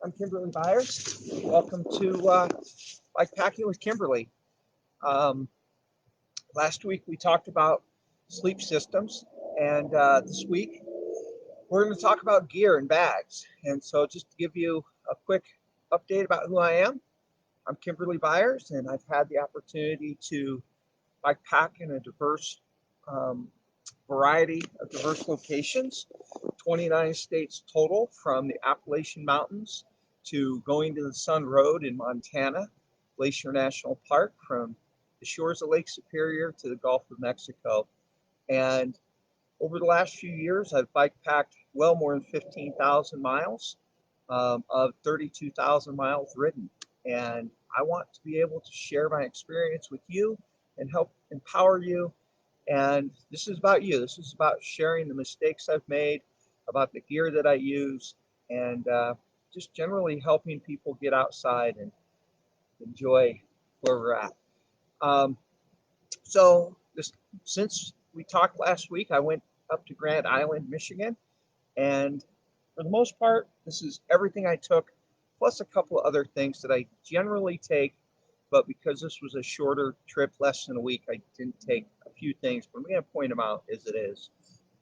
I'm Kymberly Byers. Welcome to Bikepacking with Kymberly. Um, Last week we talked about sleep systems, and this week we're going to talk about gear and bags. And so, just to give you a quick update about who I am, I'm Kymberly Byers, and I've had the opportunity to bikepack in a diverse um, variety of diverse locations, 29 states total, from the Appalachian Mountains to going to the Sun Road in Montana, Glacier National Park, from the shores of Lake Superior to the Gulf of Mexico. And over the last few years, I've bikepacked well more than 15,000 miles of 32,000 miles ridden. And I want to be able to share my experience with you and help empower you. And this is about you. This is about sharing the mistakes I've made, about the gear that I use, and just generally helping people get outside and enjoy where we're at. Um, so since we talked last week, I went up to Grand Island, Michigan, and for the most part, this is everything I took, plus a couple of other things that I generally take. But because this was a shorter trip, less than a week, I didn't take a few things, but I'm going to point them out as it is.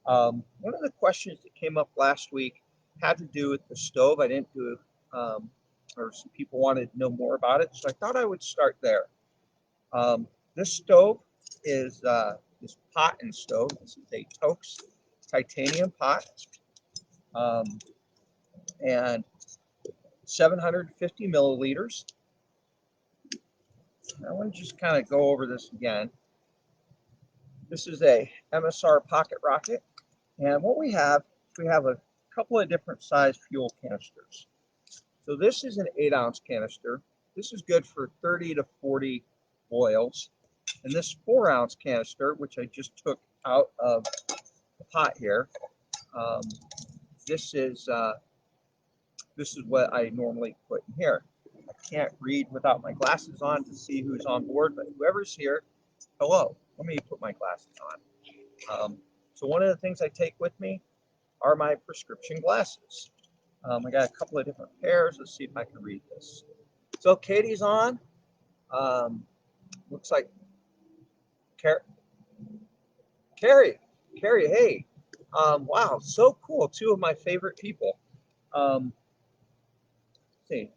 One of the questions that came up last week had to do with the stove. I didn't do, or some people wanted to know more about it, so I thought I would start there. This stove is this pot and stove. This is a Toaks titanium pot, and 750 milliliters. I want to just kind of go over this again. This is a MSR pocket rocket, and what we have a couple of different size fuel canisters. So this is an 8-ounce canister. This is good for 30 to 40 boils, and this 4-ounce canister, which I just took out of the pot here, um, this is what I normally put in here. I can't read without my glasses on to see who's on board, but whoever's here, hello. Let me put my glasses on. So one of the things I take with me are my prescription glasses. I got a couple of different pairs. Let's see if I can read this. So Katie's on. Looks like Carrie, hey. Wow, so cool. Two of my favorite people. Let's see.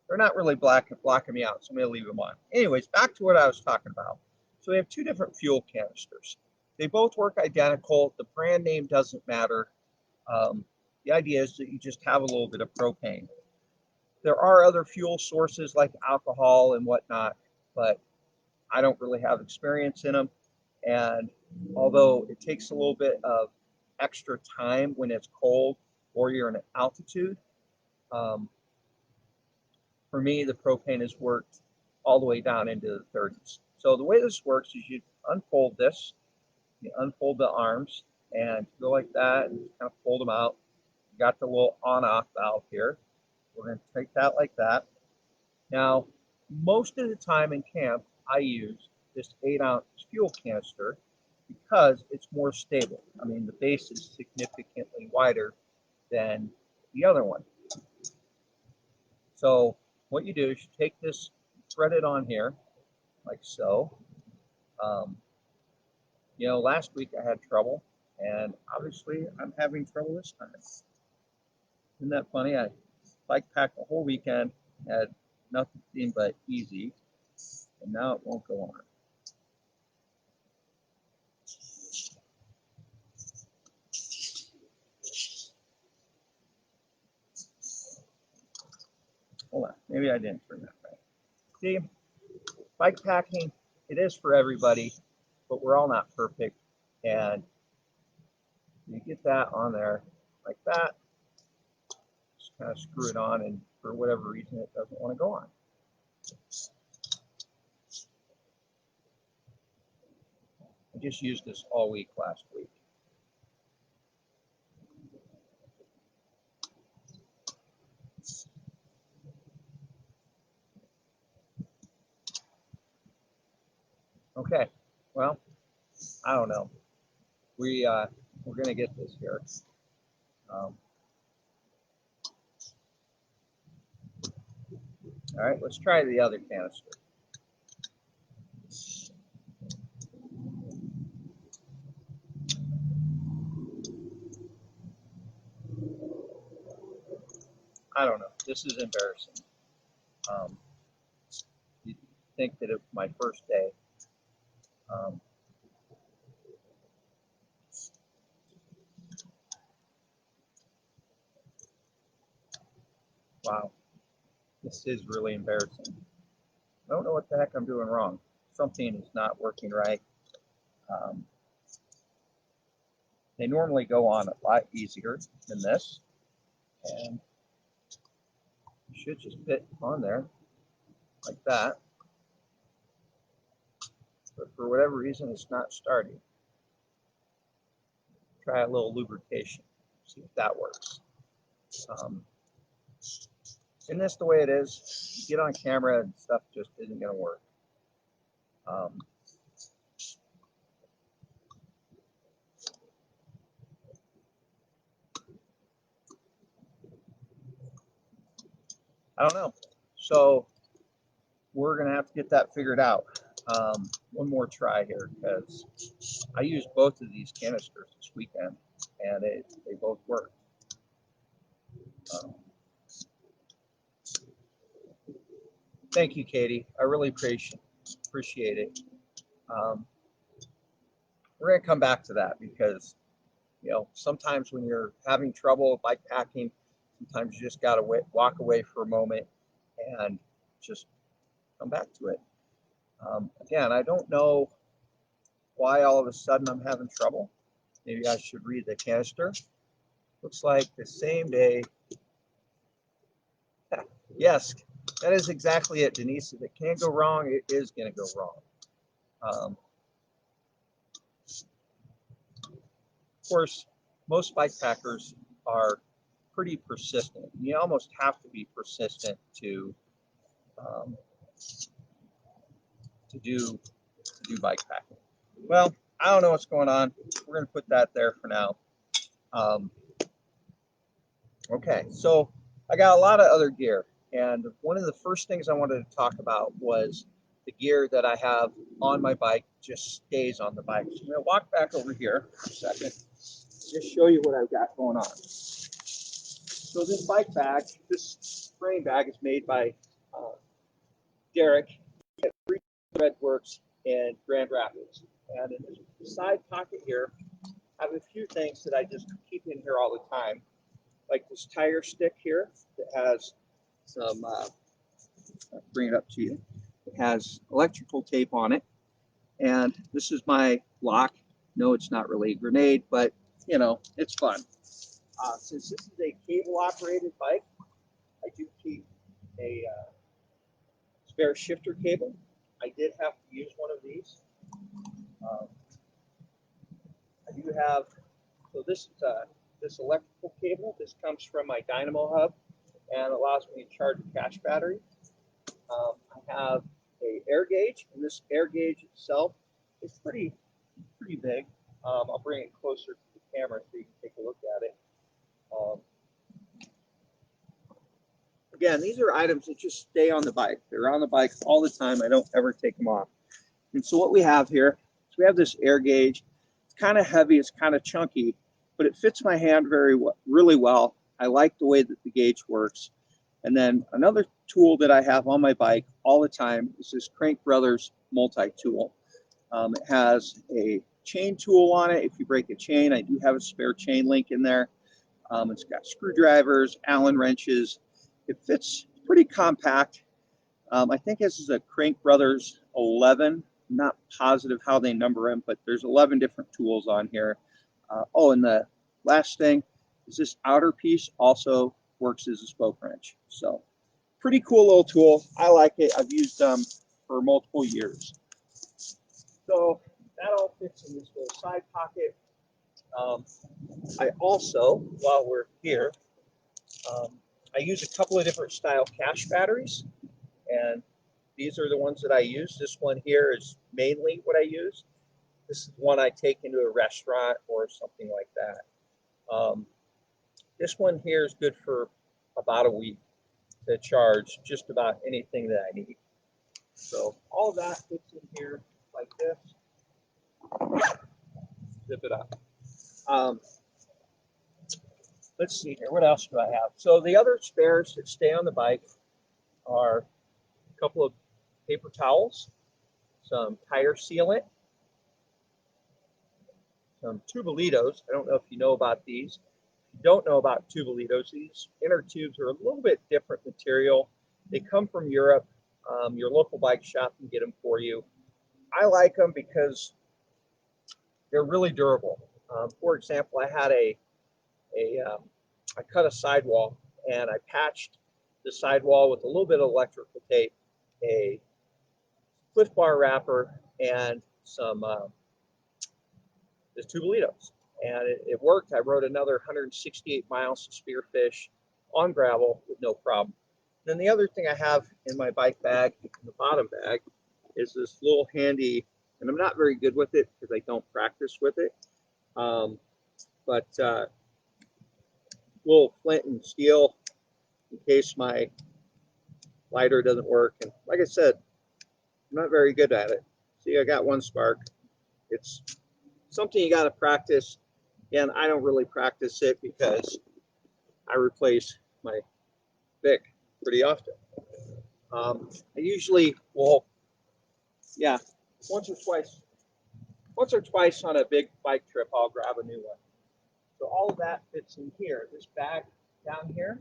They're not really blocking me out, so I'm going to leave them on. Anyways, back to what I was talking about. So we have two different fuel canisters. They both work identical. The brand name doesn't matter. The idea is that you just have a little bit of propane. There are other fuel sources like alcohol and whatnot, but I don't really have experience in them. And although it takes a little bit of extra time when it's cold or you're in altitude, for me, the propane has worked all the way down into the 30s. So the way this works is you unfold this, you unfold the arms, and go like that and kind of fold them out. You got the little on-off valve here. We're going to take that like that. Now, most of the time in camp, I use this 8-ounce fuel canister because it's more stable. I mean, the base is significantly wider than the other one. So what you do is you take this, thread it on here, like so. Last week I had trouble, and obviously I'm having trouble this time. Isn't that funny? I bikepacked the whole weekend, had nothing but easy, and now it won't go on. Hold on, maybe I didn't turn that right. See, bikepacking, it is for everybody, but we're all not perfect, and you get that on there like that, just kind of screw it on, and for whatever reason it doesn't want to go on. I just used this all week last week. Okay, well, I don't know. We're gonna get this here. All right, let's try the other canister. I don't know. This is embarrassing. You'd think that it's my first day. Wow, this is really embarrassing. I don't know what the heck I'm doing wrong. Something is not working right. They normally go on a lot easier than this, and you should just fit on there like that. But for whatever reason, it's not starting. Try a little lubrication, see if that works. Isn't this the way it is? You get on camera and stuff just isn't going to work. I don't know. So we're going to have to get that figured out. One more try here, because I used both of these canisters this weekend, and they both work. Thank you, Katie. I really appreciate it. We're going to come back to that because, you know, sometimes when you're having trouble bike packing, sometimes you just got to walk away for a moment and just come back to it. Again, I don't know why all of a sudden I'm having trouble. Maybe I should read the canister. Looks like the same day. Yes, that is exactly it, Denise. If it can go wrong, it is going to go wrong. Of course, most bike packers are pretty persistent. You almost have to be persistent to do bike packing. Well, I don't know what's going on. We're going to put that there for now. Okay, so I got a lot of other gear, and one of the first things I wanted to talk about was the gear that I have on my bike just stays on the bike. So I'm going to walk back over here for a second, just show you what I've got going on. So this bike bag, this frame bag is made by Derek at Free Red Works in Grand Rapids. And in the side pocket here, I have a few things that I just keep in here all the time, like this tire stick here that has some, I'll bring it up to you. It has electrical tape on it. And this is my lock. No, it's not really a grenade, but you know, it's fun. Since this is a cable operated bike, I do keep a spare shifter cable. I did have to use one of these. I do have, so this is this electrical cable. This comes from my Dynamo hub and allows me to charge a cash battery. I have a air gauge, and this air gauge itself is pretty big. I'll bring it closer to the camera so you can take a look at it. Again, these are items that just stay on the bike. They're on the bike all the time. I don't ever take them off. And so what we have here is we have this air gauge. It's kind of heavy. It's kind of chunky, but it fits my hand really well. I like the way that the gauge works. And then another tool that I have on my bike all the time is this Crank Brothers multi-tool. It has a chain tool on it. If you break a chain, I do have a spare chain link in there. It's got screwdrivers, Allen wrenches. It fits pretty compact. I think this is a Crank Brothers 11. I'm not positive how they number them, but there's 11 different tools on here. Oh, and the last thing is this outer piece also works as a spoke wrench. So pretty cool little tool. I like it. I've used them for multiple years. So that all fits in this little side pocket. I also, while we're here, I use a couple of different style cash batteries, and these are the ones that I use. This one here is mainly what I use. This is one I take into a restaurant or something like that. This one here is good for about a week. to charge just about anything that I need. So all of that fits in here like this. Zip it up. Let's see here. What else do I have? So the other spares that stay on the bike are a couple of paper towels, some tire sealant, some tubalitos. I don't know if you know about these. If you don't know about tubalitos, these inner tubes are a little bit different material. They come from Europe. Your local bike shop can get them for you. I like them because they're really durable. For example, I cut a sidewall and I patched the sidewall with a little bit of electrical tape, a Cliff Bar wrapper, and some just tubalitos. And it worked. I rode another 168 miles to Spearfish on gravel with no problem. Then the other thing I have in my bike bag, in the bottom bag, is this little handy, and I'm not very good with it because I don't practice with it, but little flint and steel in case my lighter doesn't work. And like I said, I'm not very good at it. See, I got one spark. It's something you got to practice. And I don't really practice it because I replace my Bic pretty often. I usually will, yeah, once or twice on a big bike trip, I'll grab a new one. So all of that fits in here. This bag down here,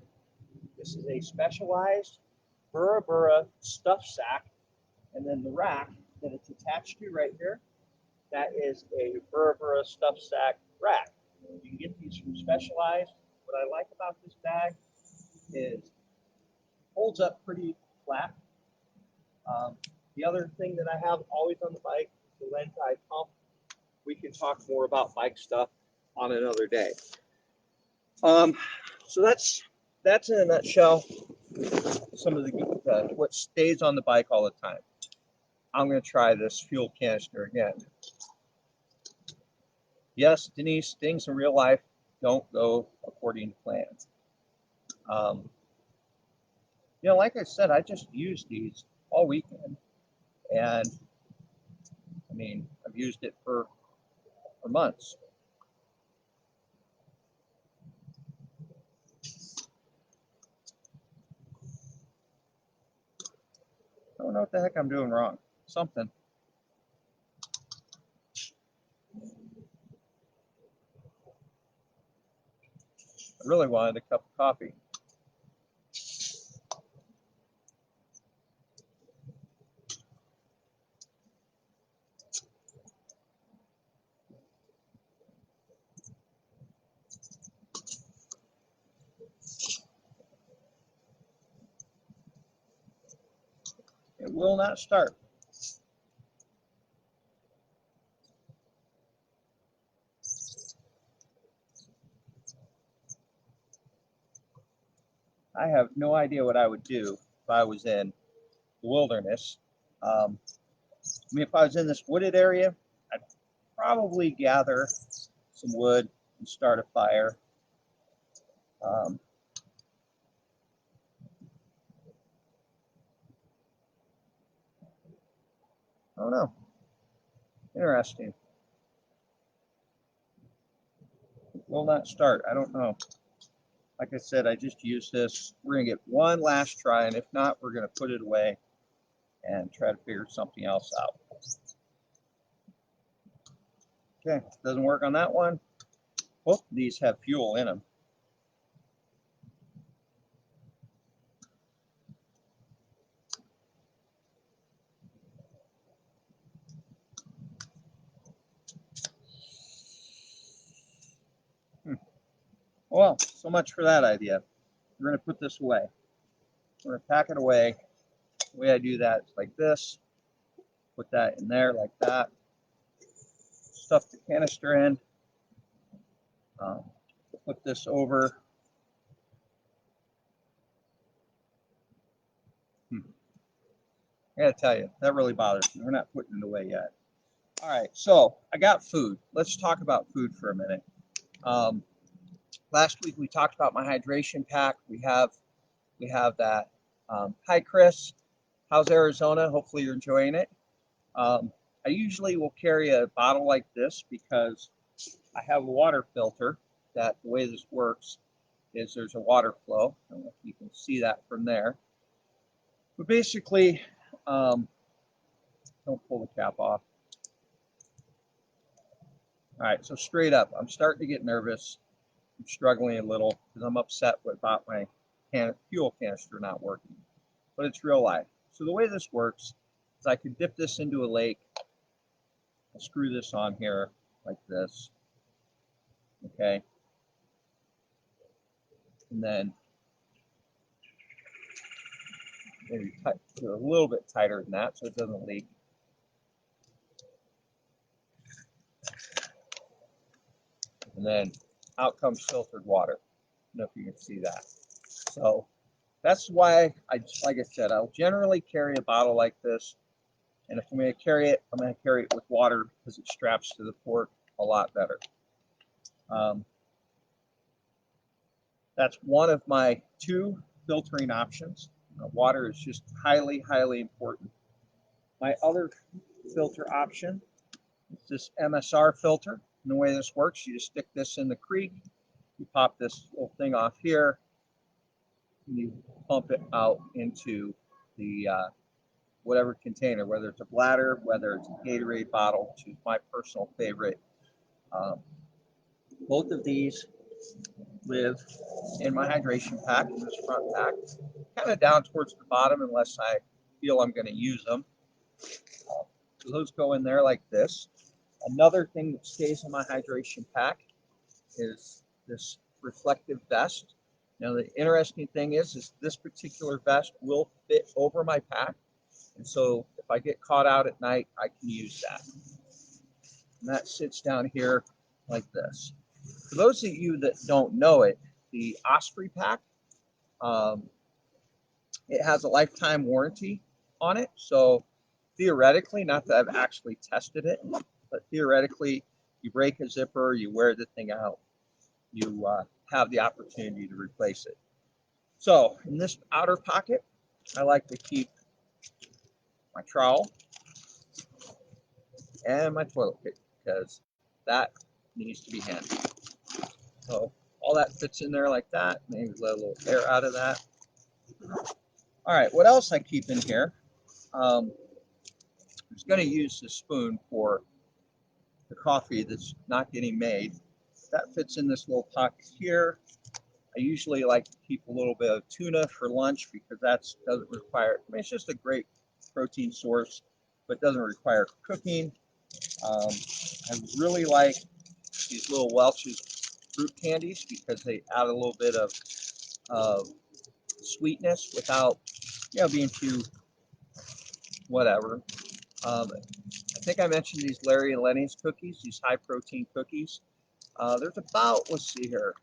this is a specialized Burra Burra stuff sack. And then the rack that it's attached to right here, that is a Burra Burra stuff sack rack. You can get these from Specialized. What I like about this bag is it holds up pretty flat. The other thing that I have always on the bike is the lens eye pump. We can talk more about bike stuff on another day. So that's in a nutshell some of the what stays on the bike all the time. I'm going to try this fuel canister again. Yes, Denise, things in real life don't go according to plan. You know, like I said, I just used these all weekend, and I mean, I've used it for months. I don't know what the heck I'm doing wrong. Something. I really wanted a cup of coffee. It will not start. I have no idea what I would do if I was in the wilderness. I mean, if I was in this wooded area, I'd probably gather some wood and start a fire. I don't know. Interesting. It will not start. I don't know. Like I said, I just used this. We're going to get one last try, and if not, we're going to put it away and try to figure something else out. Okay, doesn't work on that one. Both of these have fuel in them. Well, so much for that idea. We're going to put this away. We're going to pack it away. The way I do that is like this. Put that in there like that. Stuff the canister in. Put this over. I gotta tell you, that really bothers me. We're not putting it away yet. All right, so I got food. Let's talk about food for a minute. Last week we talked about my hydration pack. We have We have that. Hi, Chris. How's Arizona? Hopefully you're enjoying it. I usually will carry a bottle like this because I have a water filter that the way this works is there's a water flow. I don't know if you can see that from there. But basically, don't pull the cap off. All right, so straight up, I'm starting to get nervous. I'm struggling a little because I'm upset about my fuel canister not working. But it's real life. So the way this works is I could dip this into a lake. I'll screw this on here like this. Okay. And then maybe do a little bit tighter than that so it doesn't leak. And then out comes filtered water. I don't know if you can see that. So that's why like I said, I'll generally carry a bottle like this. And if I'm going to carry it, I'm going to carry it with water because it straps to the port a lot better. That's one of my two filtering options. Water is just highly, highly important. My other filter option is this MSR filter. And the way this works, you just stick this in the creek, you pop this little thing off here, and you pump it out into the whatever container, whether it's a bladder, whether it's a Gatorade bottle, which is my personal favorite. Both of these live in my hydration pack, in this front pack, kind of down towards the bottom unless I feel I'm going to use them. So those go in there like this. Another thing that stays in my hydration pack is this reflective vest. Now the interesting thing is this particular vest will fit over my pack. And so if I get caught out at night, I can use that. And that sits down here like this. For those of you that don't know it, the Osprey pack, it has a lifetime warranty on it. So theoretically, not that I've actually tested it, but theoretically, you break a zipper, you wear the thing out, you have the opportunity to replace it. So in this outer pocket, I like to keep my trowel and my toilet paper because that needs to be handy. So all that fits in there like that. Maybe let a little air out of that. All right, what else I keep in here? I was going to use this spoon for the coffee that's not getting made. That fits in this little pocket here. I usually like to keep a little bit of tuna for lunch because that doesn't require, I mean, it's just a great protein source, but doesn't require cooking. I really like these little Welch's fruit candies because they add a little bit of sweetness without, being too whatever. I think I mentioned these Larry and Lenny's cookies, these high protein cookies. There's about, let's see here,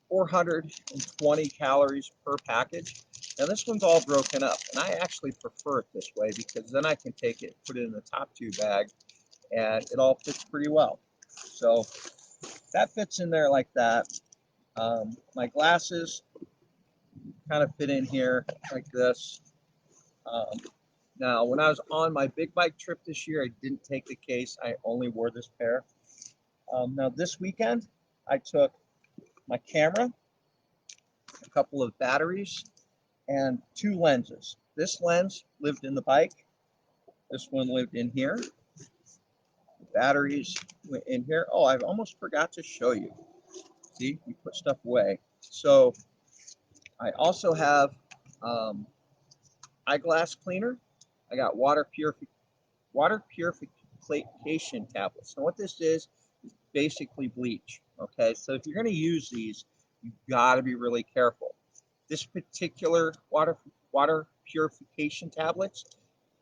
420 calories per package. Now this one's all broken up, and I actually prefer it this way because then I can take it, put it in the top two bag, and it all fits pretty well. So that fits in there like that. My glasses kind of fit in here like this. Now, when I was on my big bike trip this year, I didn't take the case. I only wore this pair. Now, this weekend, I took my camera, a couple of batteries, and two lenses. This lens lived in the bike. This one lived in here. The batteries went in here. Oh, I almost forgot to show you. See, we put stuff away. So I also have eyeglass cleaner. I got water purification tablets. So what this is basically bleach. Okay, so if you're going to use these, you got to be really careful. This particular water purification tablets,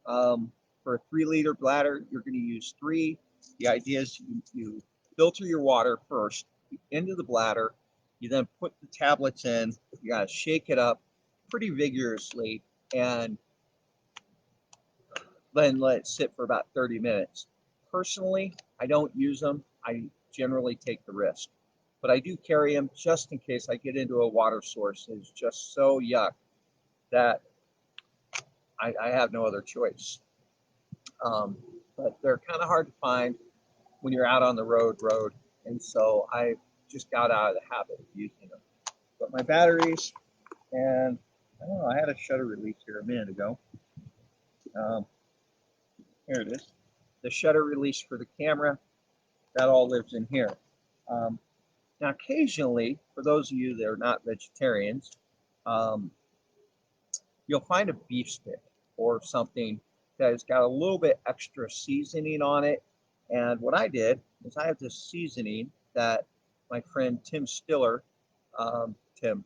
for a 3-liter bladder, you're going to use 3. The idea is you filter your water first into the bladder. You then put the tablets in. You got to shake it up pretty vigorously and then let it sit for about 30 minutes. Personally, I don't use them. I generally take the risk. But I do carry them just in case I get into a water source that is just so yuck that I have no other choice. But they're kind of hard to find when you're out on the road, and so I just got out of the habit of using them. But my batteries, and I don't know, I had a shutter release here a minute ago. Here it is. The shutter release for the camera, that all lives in here. Now, occasionally, for those of you that are not vegetarians, you'll find a beef stick or something that has got a little bit extra seasoning on it. And what I did is I have this seasoning that my friend Tim Stiller,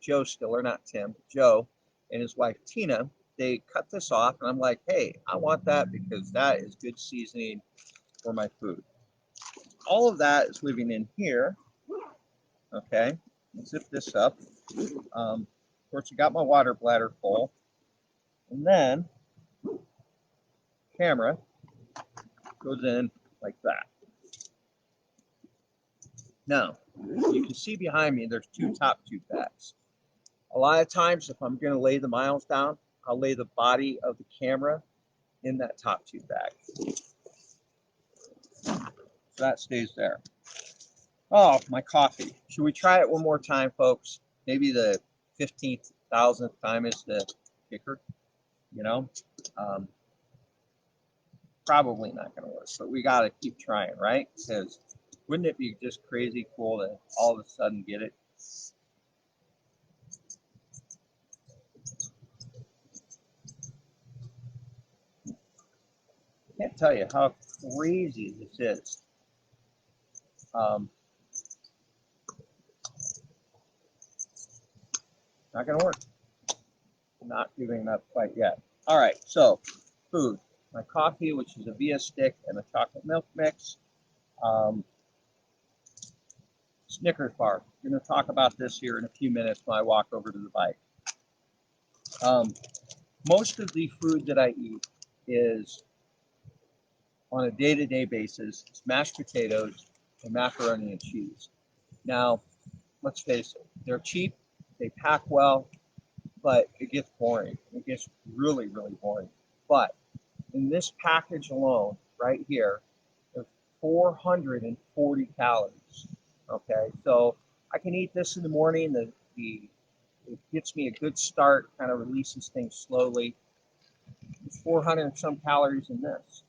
Joe Stiller, not Tim, Joe, and his wife Tina, they cut this off, and I'm like, hey, I want that because that is good seasoning for my food. All of that is living in here. Okay, zip this up. Of course, I got my water bladder full, and then camera goes in like that. Now, you can see behind me there's two top tube bags. A lot of times, if I'm going to lay the miles down, I'll lay the body of the camera in that top tube bag. So that stays there. Oh, my coffee. Should we try it one more time, folks? Maybe the 15,000th time is the kicker, you know? Probably not going to work, but we got to keep trying, right? Because wouldn't it be just crazy cool to all of a sudden get it? I can't tell you how crazy this is. Not going to work. Not giving up quite yet. All right, so food. My coffee, which is a Via stick and a chocolate milk mix. Snickers bar. I'm going to talk about this here in a few minutes when I walk over to the bike. Most of the food that I eat is on a day-to-day basis. It's mashed potatoes and macaroni and cheese. Now, let's face it, they're cheap, they pack well, but it gets boring. It gets really, really boring. But in this package alone, right here, there's 440 calories. Okay, so I can eat this in the morning. It gets me a good start, kind of releases things slowly. There's 400 and some calories in this.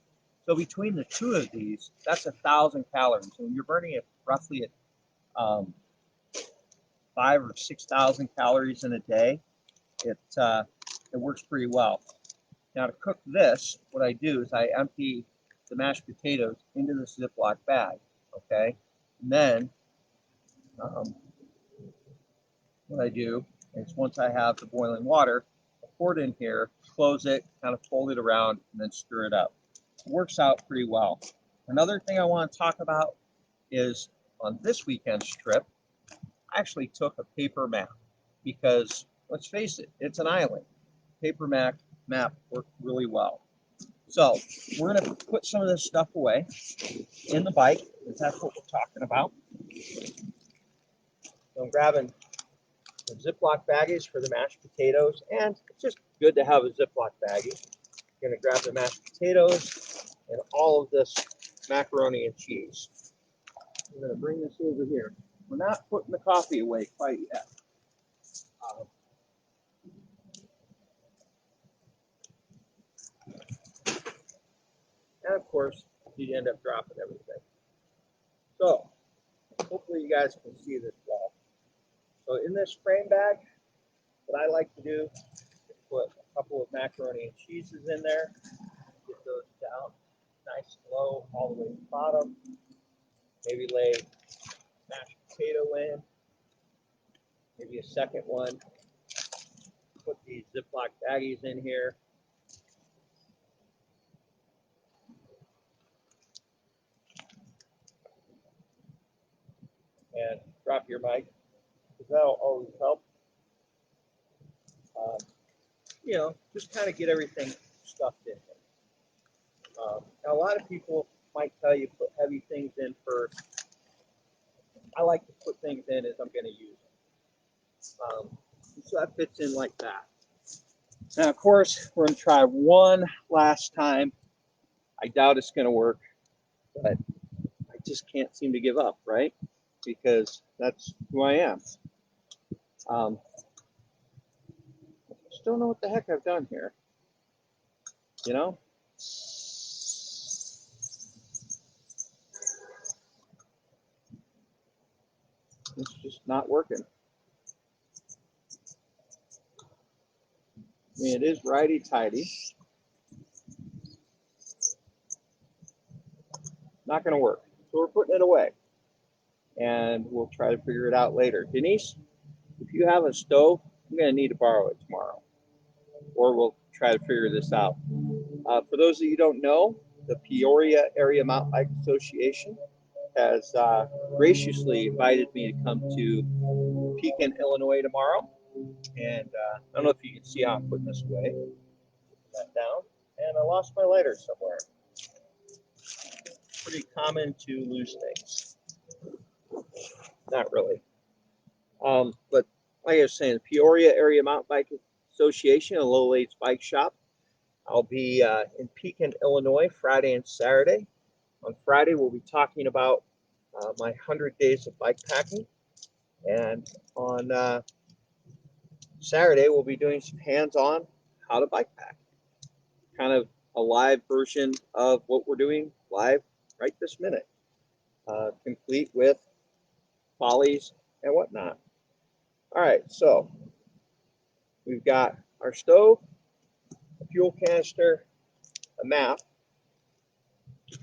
So between the two of these, that's 1,000 calories. And you're burning it roughly at 5,000 or 6,000 calories in a day. It works pretty well. Now to cook this, what I do is I empty the mashed potatoes into this Ziploc bag, okay? And then what I do is once I have the boiling water, I pour it in here, close it, kind of fold it around, and then stir it up. It works out pretty well. Another thing I want to talk about is on this weekend's trip, I actually took a paper map because let's face it, it's an island. Paper map worked really well. So we're going to put some of this stuff away in the bike, because that's what we're talking about. So I'm grabbing the Ziploc baggies for the mashed potatoes, and it's just good to have a Ziploc baggie. I'm going to grab the mashed potatoes and all of this macaroni and cheese. I'm going to bring this over here. We're not putting the coffee away quite yet. And of course, you end up dropping everything. So, hopefully you guys can see this well. So in this frame bag, what I like to do is put a couple of macaroni and cheeses in there. Get those down nice and low all the way to the bottom. Maybe lay mashed potato in. Maybe a second one. Put these Ziploc baggies in here. And drop your mic, because that'll always help. You know, just kind of get everything stuffed in there. Now, a lot of people might tell you put heavy things in first. I like to put things in as I'm going to use them. So that fits in like that. Now, of course, we're going to try one last time. I doubt it's going to work, but I just can't seem to give up, right? Because that's who I am. Just don't know what the heck I've done here. You know? It's just not working. I mean, it is righty-tighty. Not going to work. So we're putting it away. And we'll try to figure it out later. Denise, if you have a stove, I'm going to need to borrow it tomorrow. Or we'll try to figure this out. For those of you who don't know, the Peoria Area Mountain Bike Association has graciously invited me to come to Pekin, Illinois tomorrow. And I don't know if you can see how I'm putting this away. Put that down. And I lost my lighter somewhere. Pretty common to lose things. Not really. But like I was saying, the Peoria Area Mountain Bike Association, a low-age bike shop. I'll be in Pekin, Illinois, Friday and Saturday. On Friday, we'll be talking about my 100 days of bike packing. And on Saturday, we'll be doing some hands-on how to bike pack. Kind of a live version of what we're doing live right this minute, complete with follies and whatnot. All right, so we've got our stove, a fuel canister, a map,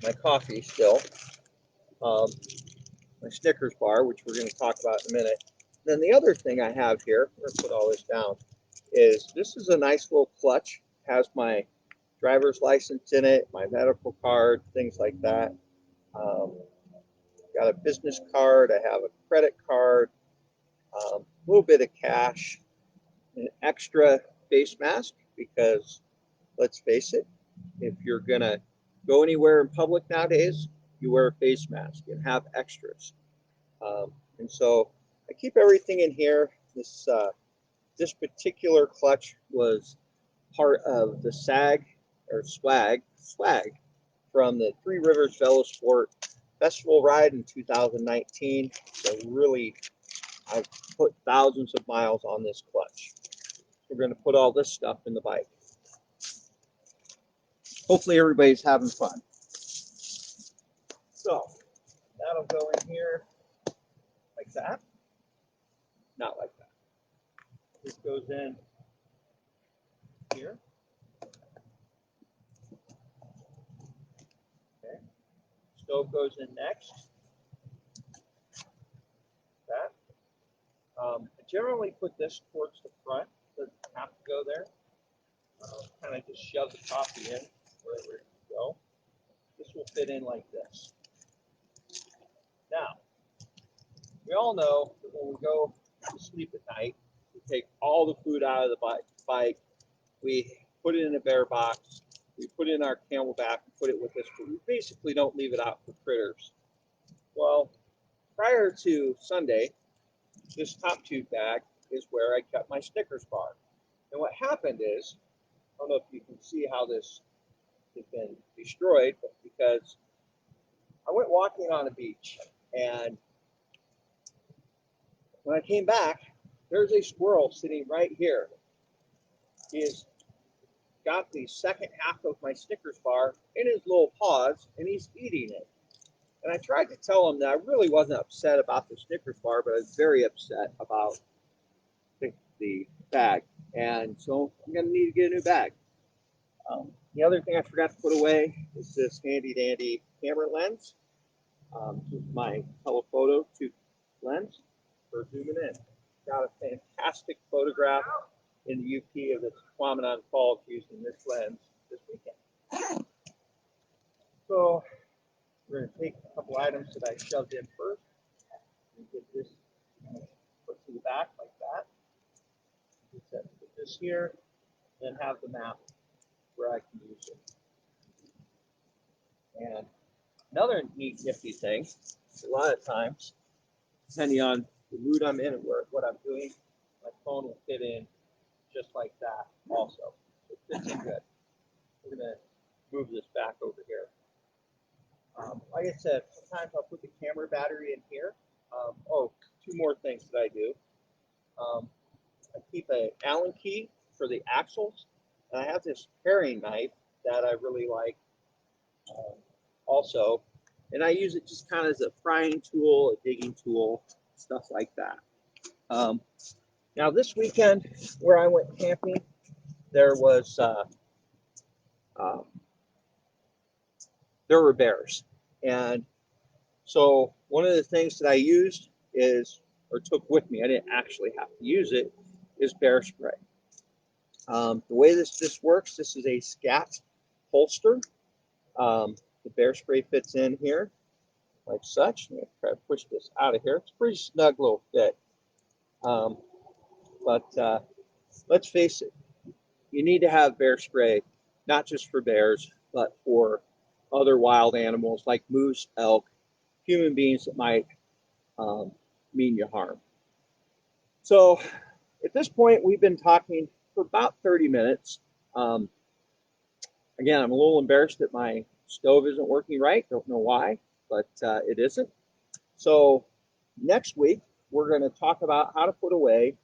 my coffee still, my Snickers bar, which we're going to talk about in a minute. Then the other thing I have here, I'm going to put all this down, is this is a nice little clutch. It has my driver's license in it, my medical card, things like that. Got a business card, I have a credit card, a little bit of cash, an extra face mask, because let's face it, if you're going to go anywhere in public nowadays, you wear a face mask and have extras. And so I keep everything in here. This particular clutch was part of the swag from the Three Rivers Velosport Festival ride in 2019. So really, I've put thousands of miles on this clutch. We're going to put all this stuff in the bike. Hopefully everybody's having fun. So that'll go in here like that. Not like that. This goes in here. Okay. Stove goes in next. That. I generally put this towards the front. Doesn't have to go there. Kind of just shove the coffee in wherever it can go. This will fit in like this. Now, we all know that when we go to sleep at night, we take all the food out of the bike, we put it in a bear box, we put it in our Camelback and put it with this food. We basically don't leave it out for critters. Well, prior to Sunday, this top tube bag is where I kept my Snickers bar. And what happened is, I don't know if you can see how this has been destroyed, but because I went walking on a beach, and when I came back, there's a squirrel sitting right here. He's got the second half of my Snickers bar in his little paws, and he's eating it. And I tried to tell him that I really wasn't upset about the Snickers bar, but I was very upset about the bag. And so I'm going to need to get a new bag. The other thing I forgot to put away is this handy dandy camera lens. This is my telephoto 2 lens for zooming in. Got a fantastic photograph in the UP of the Quamanon Falls using this lens this weekend. So we're going to take a couple items that I shoved in first and get this put to the back like that. Put this here, then have the map where I can use it. And another neat, nifty thing, a lot of times, depending on the mood I'm in and what I'm doing, my phone will fit in just like that also. to, sometimes I'll put the camera battery in here. Oh, two more things that I do. I keep an Allen key for the axles, and I have this paring knife that I really like also, and I use it just kind of as a prying tool, a digging tool, stuff like that. Now this weekend where I went camping, there were bears, and so one of the things that I used is, or took with me, I didn't actually have to use it, is bear spray. The way this works, this is a scat holster. The bear spray fits in here like such. I'm going to try to push this out of here. It's a pretty snug little fit. But let's face it, you need to have bear spray, not just for bears, but for other wild animals like moose, elk, human beings that might mean you harm. So at this point, we've been talking for about 30 minutes. Again, I'm a little embarrassed that my stove isn't working right. Don't know why, but it isn't. So next week, we're going to talk about how to put away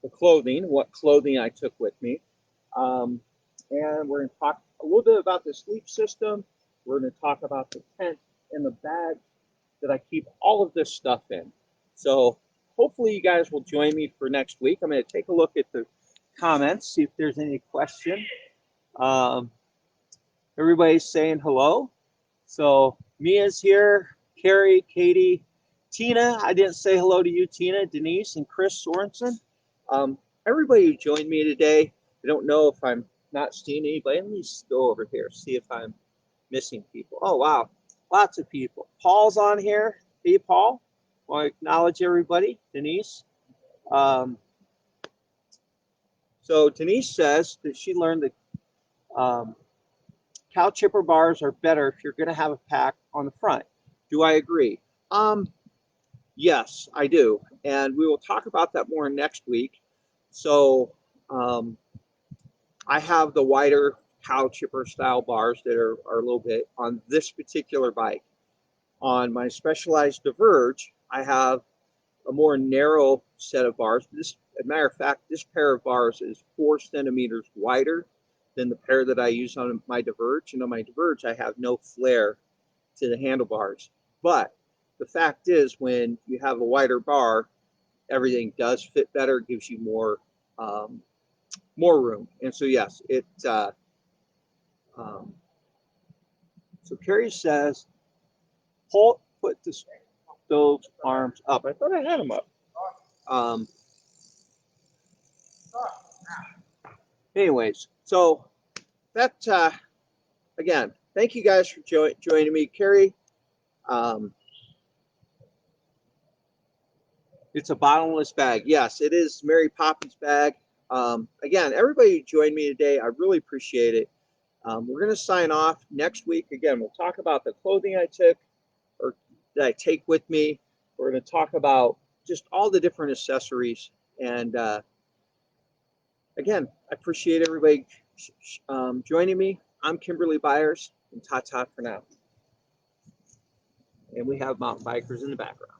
the clothing, what clothing I took with me. And we're going to talk a little bit about the sleep system. We're going to talk about the tent and the bag that I keep all of this stuff in. So hopefully you guys will join me for next week. I'm going to take a look at the comments, see if there's any question. Everybody's saying hello. So Mia's here, Carrie, Katie, Tina. I didn't say hello to you, Tina, Denise, and Chris Sorensen. Everybody who joined me today, I don't know if I'm not seeing anybody. Let me go over here, see if I'm missing people. Oh, wow. Lots of people. Paul's on here. Hey, Paul. I want to acknowledge everybody. Denise. So Denise says that she learned that cow chipper bars are better if you're going to have a pack on the front. Do I agree? Yes, I do. And we will talk about that more next week. So I have the wider cow chipper style bars that are a little bit on this particular bike. On my Specialized Diverge, I have a more narrow set of bars. As a matter of fact, this pair of bars is 4 centimeters wider than the pair that I use on my Diverge. And on my Diverge, I have no flare to the handlebars. But the fact is, when you have a wider bar, everything does fit better, gives you more room. And so, yes, so Carrie says, put the stove's arms up. I thought I had them up. Anyways, so that, again, thank you guys for joining me. Carrie, it's a bottomless bag. Yes, it is Mary Poppins bag. Again, everybody who joined me today, I really appreciate it. We're going to sign off next week. Again, we'll talk about the clothing I took or that I take with me. We're going to talk about just all the different accessories. And again, I appreciate everybody joining me. I'm Kymberly Byers, and ta-ta for now. And we have mountain bikers in the background.